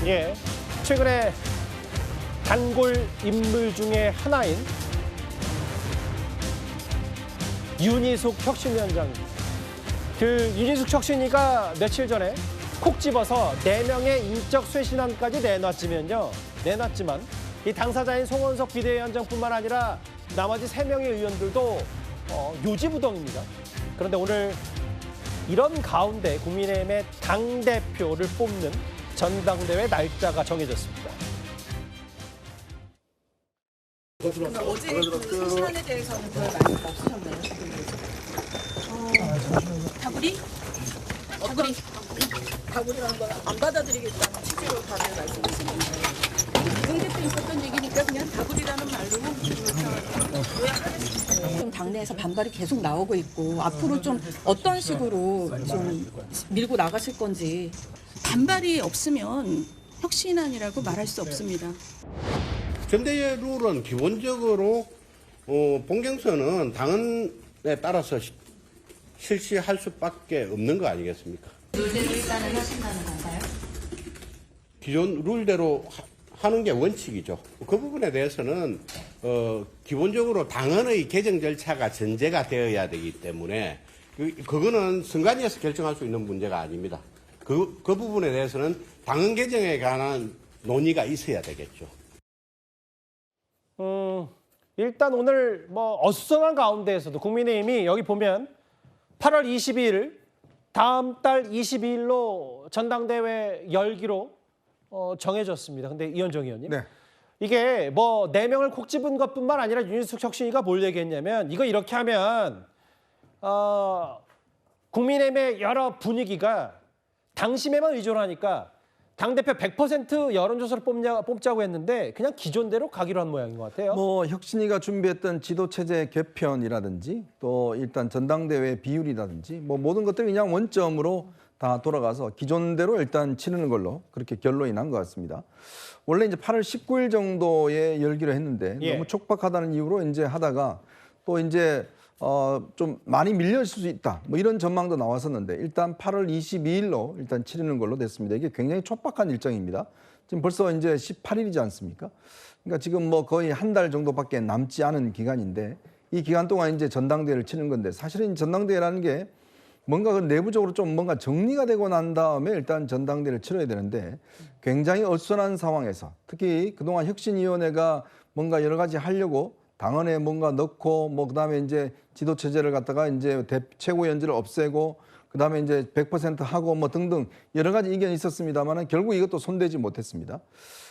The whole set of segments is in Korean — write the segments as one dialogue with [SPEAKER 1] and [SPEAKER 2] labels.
[SPEAKER 1] 예, 최근에 단골 인물 중에 하나인 윤희숙 혁신위원장입니다. 그 윤희숙 혁신위가 며칠 전에 콕 집어서 4명의 인적 쇄신안까지 내놨지만 이 당사자인 송원석 비대위원장뿐만 아니라 나머지 3명의 의원들도 요지부동입니다. 그런데 오늘 이런 가운데 국민의힘의 당대표를 뽑는 전당대회 날짜가 정해졌습니다.
[SPEAKER 2] 어제 그 시간에 대해서는 별 말씀 없으셨나요? 다구리라는 걸 안 받아들이겠다는 취지로 다들 말씀하시는데 이동대표 있었던 얘기니까 그냥 다구리라는 말로 요약하겠습니다. 좀 당내에서 반발이 계속 나오고 있고 앞으로 좀 어떤 식으로 좀 밀고 나가실 건지.
[SPEAKER 3] 반발이 없으면 혁신안이라고 말할 수 없습니다.
[SPEAKER 4] 전대회 룰은 기본적으로 본경선은 당헌에 따라서 실시할 수밖에 없는 거 아니겠습니까?
[SPEAKER 5] 룰대로 일단은 하신다는 건가요?
[SPEAKER 4] 기존 룰대로 하는 게 원칙이죠. 그 부분에 대해서는 기본적으로 당헌의 개정 절차가 전제가 되어야 되기 때문에 그거는 선관위에서 결정할 수 있는 문제가 아닙니다. 그 부분에 대해서는 당헌 개정에 관한 논의가 있어야 되겠죠.
[SPEAKER 1] 일단 오늘 어수선한 가운데에서도 국민의힘이 여기 보면 8월 22일 다음 달 22일로 전당대회 열기로 정해졌습니다. 근데 이현정 의원님,
[SPEAKER 6] 네.
[SPEAKER 1] 이게 4명을 콕 집은 것뿐만 아니라 윤희숙 혁신위가 뭘 얘기했냐면 이거 이렇게 하면 국민의힘의 여러 분위기가 당심에만 의존하니까 당대표 100% 여론조사를 뽑자고 했는데 그냥 기존대로 가기로 한 모양인 것 같아요.
[SPEAKER 6] 혁신위가 준비했던 지도체제 개편이라든지 또 일단 전당대회 비율이라든지 모든 것들이 그냥 원점으로 다 돌아가서 기존대로 일단 치르는 걸로 그렇게 결론이 난 것 같습니다. 원래 이제 8월 19일 정도에 열기로 했는데
[SPEAKER 1] 예.
[SPEAKER 6] 너무 촉박하다는 이유로 이제 하다가 또 이제 좀 많이 밀릴 수 있다. 이런 전망도 나왔었는데 일단 8월 22일로 일단 치르는 걸로 됐습니다. 이게 굉장히 촉박한 일정입니다. 지금 벌써 이제 18일이지 않습니까? 그러니까 지금 거의 한 달 정도밖에 남지 않은 기간인데 이 기간 동안 이제 전당대회를 치는 건데 사실은 전당대회라는 게 뭔가 그 내부적으로 좀 뭔가 정리가 되고 난 다음에 일단 전당대회를 치러야 되는데 굉장히 어수선한 상황에서 특히 그동안 혁신위원회가 뭔가 여러 가지 하려고 당헌에 뭔가 넣고 그다음에 이제 지도 체제를 갖다가 이제 최고위원직을 없애고 그다음에 이제 100% 하고 등등 여러 가지 의견이 있었습니다만은 결국 이것도 손대지 못했습니다.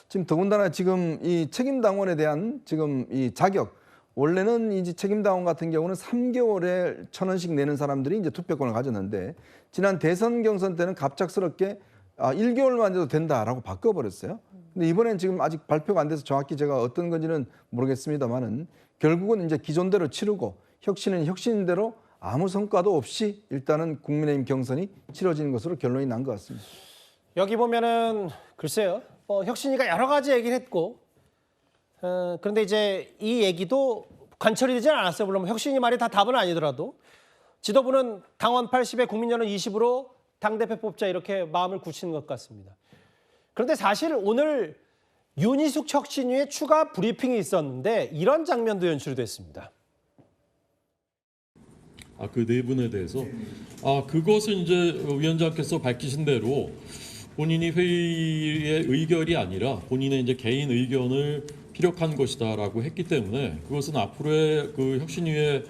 [SPEAKER 6] 지금 더군다나 지금 이 책임 당원에 대한 지금 이 자격 원래는 이제 책임 당원 같은 경우는 3개월에 1,000원씩 내는 사람들이 이제 투표권을 가졌는데 지난 대선 경선 때는 갑작스럽게 1개월만 해도 된다라고 바꿔버렸어요. 근데 이번엔 지금 아직 발표가 안 돼서 정확히 제가 어떤 건지는 모르겠습니다만은 결국은 이제 기존대로 치르고 혁신은 혁신대로 아무 성과도 없이 일단은 국민의힘 경선이 치러지는 것으로 결론이 난 것 같습니다.
[SPEAKER 1] 여기 보면은 글쎄요, 혁신위가 여러 가지 얘기를 했고 그런데 이제 이 얘기도 관철이 되지 않았어요. 물론 혁신위 말이 다 답은 아니더라도 지도부는 당원 80에 국민연원 20으로 당대표 뽑자 이렇게 마음을 굳히는 것 같습니다. 그런데 사실 오늘 윤희숙 혁신위의 추가 브리핑이 있었는데 이런 장면도 연출이 됐습니다.
[SPEAKER 7] 그 네 분에 대해서 그것은 이제 위원장께서 밝히신 대로 본인이 회의의 의결이 아니라 본인의 이제 개인 의견을 피력한 것이다라고 했기 때문에 그것은 앞으로의 그 혁신위의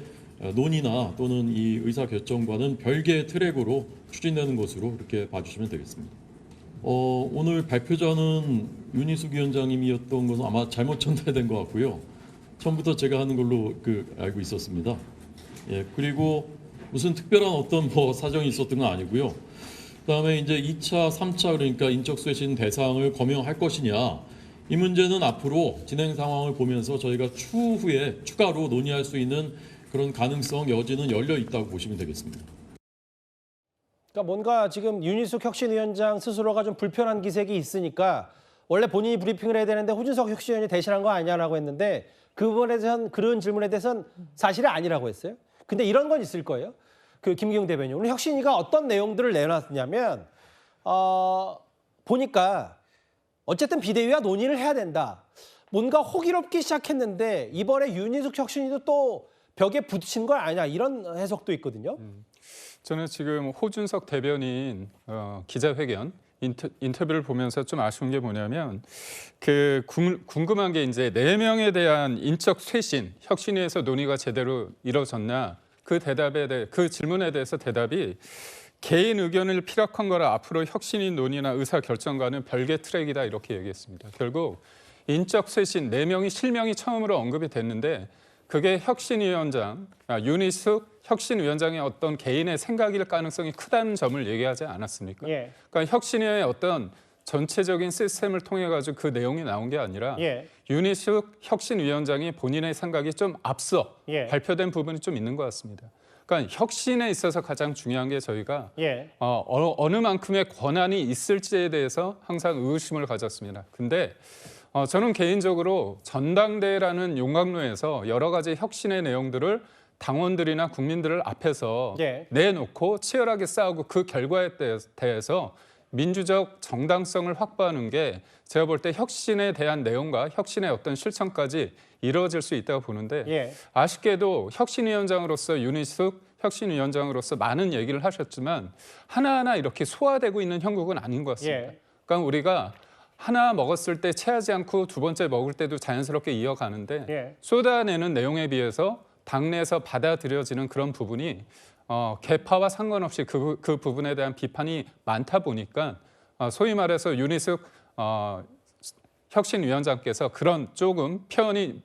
[SPEAKER 7] 논의나 또는 이 의사 결정과는 별개의 트랙으로 추진되는 것으로 그렇게 봐주시면 되겠습니다. 오늘 발표자는 윤희숙 위원장님이었던 것은 아마 잘못 전달된 것 같고요. 처음부터 제가 하는 걸로 알고 있었습니다. 예, 그리고 무슨 특별한 어떤 사정이 있었던 건 아니고요. 그다음에 이제 2차, 3차 그러니까 인적 쇄신 대상을 검증할 것이냐 이 문제는 앞으로 진행 상황을 보면서 저희가 추후에 추가로 논의할 수 있는 그런 가능성 여지는 열려 있다고 보시면 되겠습니다.
[SPEAKER 1] 그러니까 뭔가 지금 윤희숙 혁신위원장 스스로가 좀 불편한 기색이 있으니까 원래 본인이 브리핑을 해야 되는데 호준석 혁신위원이 대신한 거 아니냐라고 했는데 그 부분에 대해서는 그런 질문에 대해서는 사실이 아니라고 했어요. 근데 이런 건 있을 거예요. 김기웅 대변인 오늘 혁신위가 어떤 내용들을 내놨냐면 보니까 어쨌든 비대위와 논의를 해야 된다. 뭔가 호기롭기 시작했는데 이번에 윤희숙 혁신위도 또 벽에 부딪힌 거 아니냐 이런 해석도 있거든요.
[SPEAKER 8] 저는 지금 호준석 대변인 기자회견 인터뷰를 보면서 좀 아쉬운 게 뭐냐면 궁금한 게 이제 4명에 대한 인적 쇄신 혁신위에서 논의가 제대로 이루어졌나 그 질문에 대해서 대답이 개인 의견을 피력한 거라 앞으로 혁신위 논의나 의사 결정과는 별개 트랙이다 이렇게 얘기했습니다. 결국 인적 쇄신 4명이 실명이 처음으로 언급이 됐는데 그게 혁신위원장 윤희숙 혁신위원장의 어떤 개인의 생각일 가능성이 크다는 점을 얘기하지 않았습니까?
[SPEAKER 1] 예.
[SPEAKER 8] 그러니까 혁신위의 어떤 전체적인 시스템을 통해 가지고 그 내용이 나온 게 아니라
[SPEAKER 1] 예.
[SPEAKER 8] 윤희숙 혁신위원장이 본인의 생각이 좀 앞서
[SPEAKER 1] 예.
[SPEAKER 8] 발표된 부분이 좀 있는 것 같습니다. 그러니까 혁신에 있어서 가장 중요한 게 저희가
[SPEAKER 1] 예.
[SPEAKER 8] 어느 만큼의 권한이 있을지에 대해서 항상 의구심을 가졌습니다. 근데 저는 개인적으로 전당대회라는 용광로에서 여러 가지 혁신의 내용들을 당원들이나 국민들을 앞에서
[SPEAKER 1] 예.
[SPEAKER 8] 내놓고 치열하게 싸우고 그 결과에 대해서 민주적 정당성을 확보하는 게 제가 볼 때 혁신에 대한 내용과 혁신의 어떤 실천까지 이루어질 수 있다고 보는데
[SPEAKER 1] 예.
[SPEAKER 8] 아쉽게도 혁신위원장으로서 윤희숙 혁신위원장으로서 많은 얘기를 하셨지만 하나하나 이렇게 소화되고 있는 형국은 아닌 것 같습니다.
[SPEAKER 1] 예.
[SPEAKER 8] 그러니까 우리가 하나 먹었을 때 체하지 않고 두 번째 먹을 때도 자연스럽게 이어가는데
[SPEAKER 1] 예.
[SPEAKER 8] 쏟아내는 내용에 비해서 당내에서 받아들여지는 그런 부분이 계파와 상관없이 그 부분에 대한 비판이 많다 보니까 소위 말해서 윤희숙 혁신위원장께서 그런 조금 표현이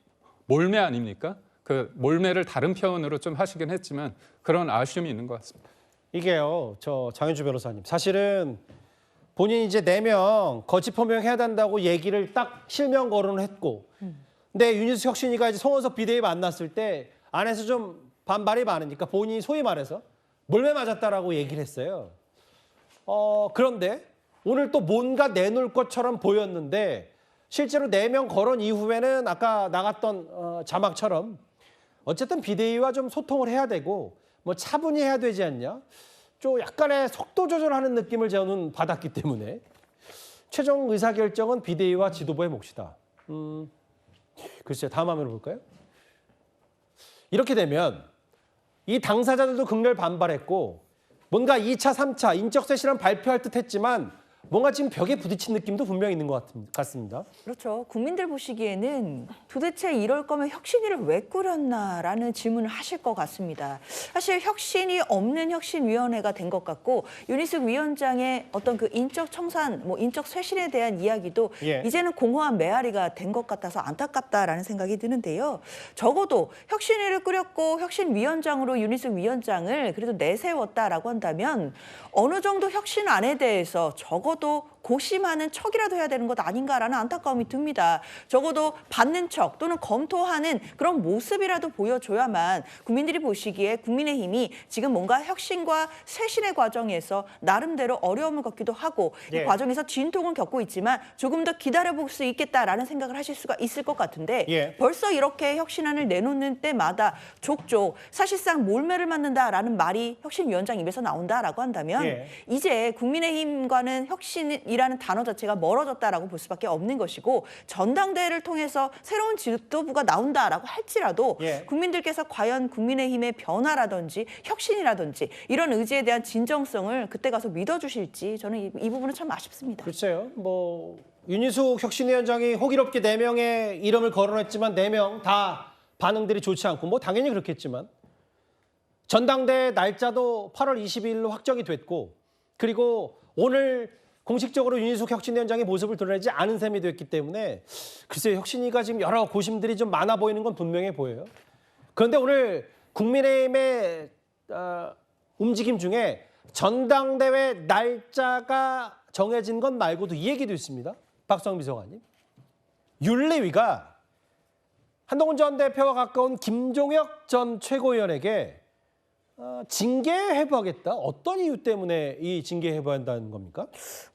[SPEAKER 8] 몰매 아닙니까? 그 몰매를 다른 표현으로 좀 하시긴 했지만 그런 아쉬움이 있는 것 같습니다.
[SPEAKER 1] 이게요, 저 장현주 변호사님. 사실은 본인이 이제 4명 거짓 표명해야 된다고 얘기를 딱 실명 거론을 했고, 근데 윤희숙 혁신위가 이제 송원석 비대위 만났을 때 안에서 좀 반발이 많으니까 본인이 소위 말해서 몰매 맞았다라고 얘기를 했어요. 그런데 오늘 또 뭔가 내놓을 것처럼 보였는데 실제로 4명 거론 이후에는 아까 나갔던 자막처럼 어쨌든 비대위와 좀 소통을 해야 되고 뭐 차분히 해야 되지 않냐. 좀 약간의 속도 조절하는 느낌을 저는 받았기 때문에 최종 의사결정은 비대위와 지도부의 몫이다. 글쎄요. 다음 화면을 볼까요? 이렇게 되면 이 당사자들도 극렬 반발했고 뭔가 2차, 3차 인적 쇄신을 발표할 듯 했지만 뭔가 지금 벽에 부딪힌 느낌도 분명히 있는 것 같습니다.
[SPEAKER 9] 그렇죠. 국민들 보시기에는 도대체 이럴 거면 혁신위를 왜 꾸렸나라는 질문을 하실 것 같습니다. 사실 혁신이 없는 혁신위원회가 된 것 같고 윤희숙 위원장의 어떤 그 인적 청산, 인적 쇄신에 대한 이야기도
[SPEAKER 1] 예.
[SPEAKER 9] 이제는 공허한 메아리가 된 것 같아서 안타깝다라는 생각이 드는데요. 적어도 혁신위를 꾸렸고 혁신위원장으로 윤희숙 위원장을 그래도 내세웠다라고 한다면 어느 정도 혁신안에 대해서 적어도 고심하는 척이라도 해야 되는 것 아닌가라는 안타까움이 듭니다. 적어도 받는 척 또는 검토하는 그런 모습이라도 보여줘야만 국민들이 보시기에 국민의힘이 지금 뭔가 혁신과 쇄신의 과정에서 나름대로 어려움을 겪기도 하고
[SPEAKER 1] 예.
[SPEAKER 9] 이 과정에서 진통을 겪고 있지만 조금 더 기다려볼 수 있겠다라는 생각을 하실 수가 있을 것 같은데
[SPEAKER 1] 예.
[SPEAKER 9] 벌써 이렇게 혁신안을 내놓는 때마다 족족 사실상 몰매를 맞는다라는 말이 혁신위원장 입에서 나온다라고 한다면
[SPEAKER 1] 예.
[SPEAKER 9] 이제 국민의힘과는 혁신이라는 단어 자체가 멀어졌다라고 볼 수밖에 없는 것이고 전당대회를 통해서 새로운 지도부가 나온다라고 할지라도
[SPEAKER 1] 예.
[SPEAKER 9] 국민들께서 과연 국민의힘의 변화라든지 혁신이라든지 이런 의지에 대한 진정성을 그때 가서 믿어주실지 저는 이 부분은 참 아쉽습니다.
[SPEAKER 1] 글쎄요. 뭐 윤희숙 혁신위원장이 호기롭게 4명의 이름을 거론했지만 4명 다 반응들이 좋지 않고 뭐 당연히 그렇겠지만 전당대회 날짜도 8월 22일로 확정이 됐고 그리고 오늘 공식적으로 윤희숙 혁신위원장의 모습을 드러내지 않은 셈이 됐기 때문에 글쎄요. 혁신위가 지금 여러 고심들이 좀 많아 보이는 건 분명해 보여요. 그런데 오늘 국민의힘의 움직임 중에 전당대회 날짜가 정해진 것 말고도 이 얘기도 있습니다. 박성민 비서관님. 윤리위가 한동훈 전 대표와 가까운 김종혁 전 최고위원에게 징계 회부하겠다. 어떤 이유 때문에 이 징계 회부한다는 겁니까?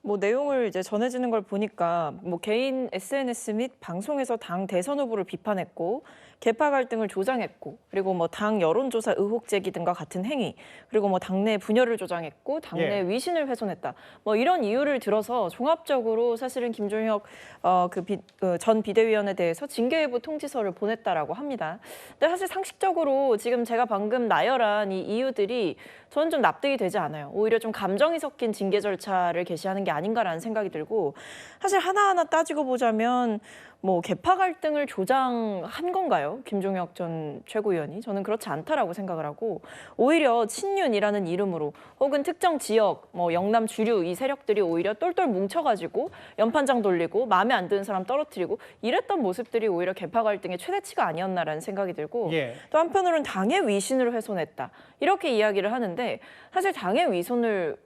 [SPEAKER 10] 뭐 내용을 이제 전해지는 걸 보니까 뭐 개인 SNS 및 방송에서 당 대선 후보를 비판했고 계파 갈등을 조장했고 그리고 뭐 당 여론조사 의혹 제기 등과 같은 행위 그리고 뭐 당내 분열을 조장했고 당내
[SPEAKER 1] 예.
[SPEAKER 10] 위신을 훼손했다. 뭐 이런 이유를 들어서 종합적으로 사실은 김종혁 전 비대위원에 대해서 징계 회부 통지서를 보냈다라고 합니다. 근데 사실 상식적으로 지금 제가 방금 나열한 이 이유들이 저는 좀 납득이 되지 않아요. 오히려 좀 감정이 섞인 징계 절차를 개시하는 게 아닌가라는 생각이 들고 사실 하나하나 따지고 보자면 뭐 계파 갈등을 조장한 건가요? 김종혁 전 최고위원이? 저는 그렇지 않다라고 생각을 하고 오히려 친윤이라는 이름으로 혹은 특정 지역, 뭐 영남 주류 이 세력들이 오히려 똘똘 뭉쳐가지고 연판장 돌리고 마음에 안 드는 사람 떨어뜨리고 이랬던 모습들이 오히려 계파 갈등의 최대치가 아니었나라는 생각이 들고
[SPEAKER 1] 예.
[SPEAKER 10] 또 한편으로는 당의 위신을 훼손했다. 이렇게 이야기를 하는데 사실 당의 위신을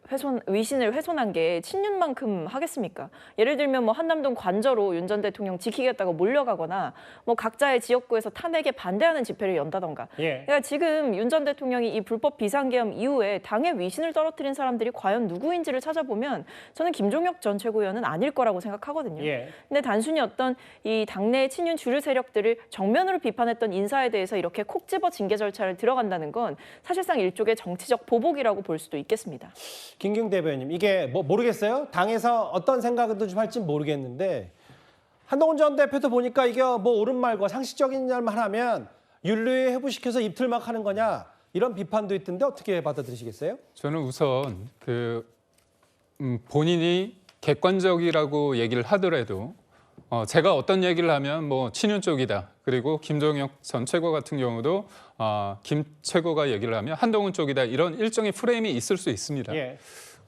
[SPEAKER 10] 훼손한 게 친윤만큼 하겠습니까? 예를 들면 뭐 한남동 관저로 윤 전 대통령 지키겠다고 몰려가거나 뭐 각자의 지역구에서 탄핵에 반대하는 집회를 연다던가.
[SPEAKER 1] 예.
[SPEAKER 10] 그러니까 지금 윤 전 대통령이 이 불법 비상계엄 이후에 당의 위신을 떨어뜨린 사람들이 과연 누구인지를 찾아보면 저는 김종혁 전 최고위원은 아닐 거라고 생각하거든요.
[SPEAKER 1] 예.
[SPEAKER 10] 근데 단순히 어떤 이 당내 친윤 주류 세력들을 정면으로 비판했던 인사에 대해서 이렇게 콕 집어 징계 절차를 들어간다는 건 사실상 일종의 정치적 보복이라고 볼 수도 있겠습니다.
[SPEAKER 1] 김경 대변인, 이게 뭐 모르겠어요. 당에서 어떤 생각을 좀 할지 모르겠는데 한동훈 전 대표도 보니까 이게 뭐 옳은 말과 상식적인 말만 하면 윤리에 회부시켜서 입틀막 하는 거냐 이런 비판도 있던데 어떻게 받아들이시겠어요?
[SPEAKER 8] 저는 우선 본인이 객관적이라고 얘기를 하더라도 제가 어떤 얘기를 하면 뭐 친윤 쪽이다. 그리고 김종혁 전 최고 같은 경우도 김 최고가 얘기를 하면 한동훈 쪽이다. 이런 일정의 프레임이 있을 수 있습니다.
[SPEAKER 1] 예.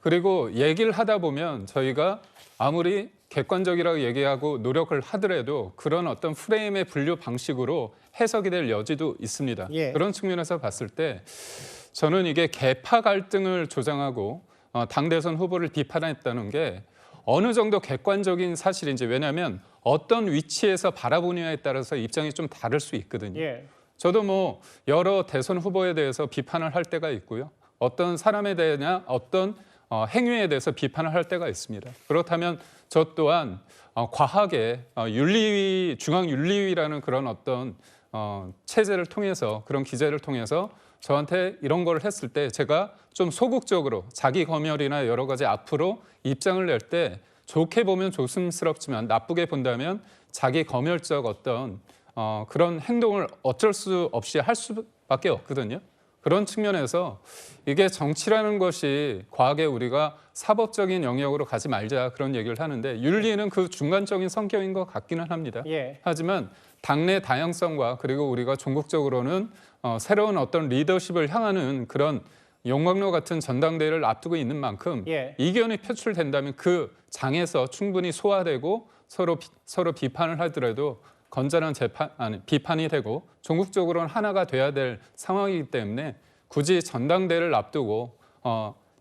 [SPEAKER 8] 그리고 얘기를 하다 보면 저희가 아무리 객관적이라고 얘기하고 노력을 하더라도 그런 어떤 프레임의 분류 방식으로 해석이 될 여지도 있습니다.
[SPEAKER 1] 예.
[SPEAKER 8] 그런 측면에서 봤을 때 저는 이게 계파 갈등을 조장하고 당 대선 후보를 비판했다는 게 어느 정도 객관적인 사실인지, 왜냐하면 어떤 위치에서 바라보느냐에 따라서 입장이 좀 다를 수 있거든요.
[SPEAKER 1] 예.
[SPEAKER 8] 저도 뭐 여러 대선 후보에 대해서 비판을 할 때가 있고요. 어떤 사람에 대한 어떤 행위에 대해서 비판을 할 때가 있습니다. 그렇다면 저 또한 과하게 윤리위, 중앙윤리위라는 그런 어떤 체제를 통해서, 그런 기제를 통해서 저한테 이런 걸 했을 때 제가 좀 소극적으로 자기 검열이나 여러 가지 앞으로 입장을 낼 때 좋게 보면 조심스럽지만 나쁘게 본다면 자기 검열적 어떤 그런 행동을 어쩔 수 없이 할 수밖에 없거든요. 그런 측면에서 이게 정치라는 것이 과하게 우리가 사법적인 영역으로 가지 말자 그런 얘기를 하는데 윤리는 그 중간적인 성격인 것 같기는 합니다.
[SPEAKER 1] 예.
[SPEAKER 8] 하지만 당내 다양성과 그리고 우리가 종국적으로는 새로운 어떤 리더십을 향하는 그런 용광로 같은 전당대회를 앞두고 있는 만큼
[SPEAKER 1] 예.
[SPEAKER 8] 이견이 표출된다면 그 장에서 충분히 소화되고 서로 비판을 하더라도 건전한 비판이 되고 종국적으로는 하나가 돼야 될 상황이기 때문에 굳이 전당대회를 앞두고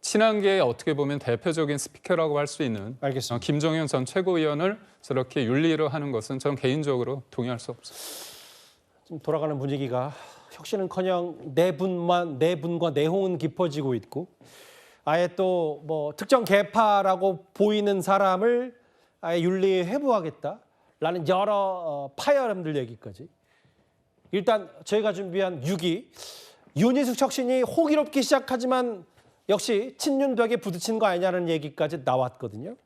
[SPEAKER 8] 친한계의 어떻게 보면 대표적인 스피커라고 할 수 있는
[SPEAKER 1] 알겠습니다.
[SPEAKER 8] 김종현 전 최고위원을 저렇게 윤리로 하는 것은 저는 개인적으로 동의할 수 없습니다.
[SPEAKER 1] 지금 돌아가는 분위기가 혁신은커녕 내분과 내홍은 깊어지고 있고 아예 또 뭐 특정 계파라고 보이는 사람을 아예 윤리에 회부하겠다라는 여러 파열음들 얘기까지. 일단 저희가 준비한 6위 윤희숙 혁신이 호기롭기 시작하지만 역시 친윤 벽에 부딪힌 거 아니냐는 얘기까지 나왔거든요.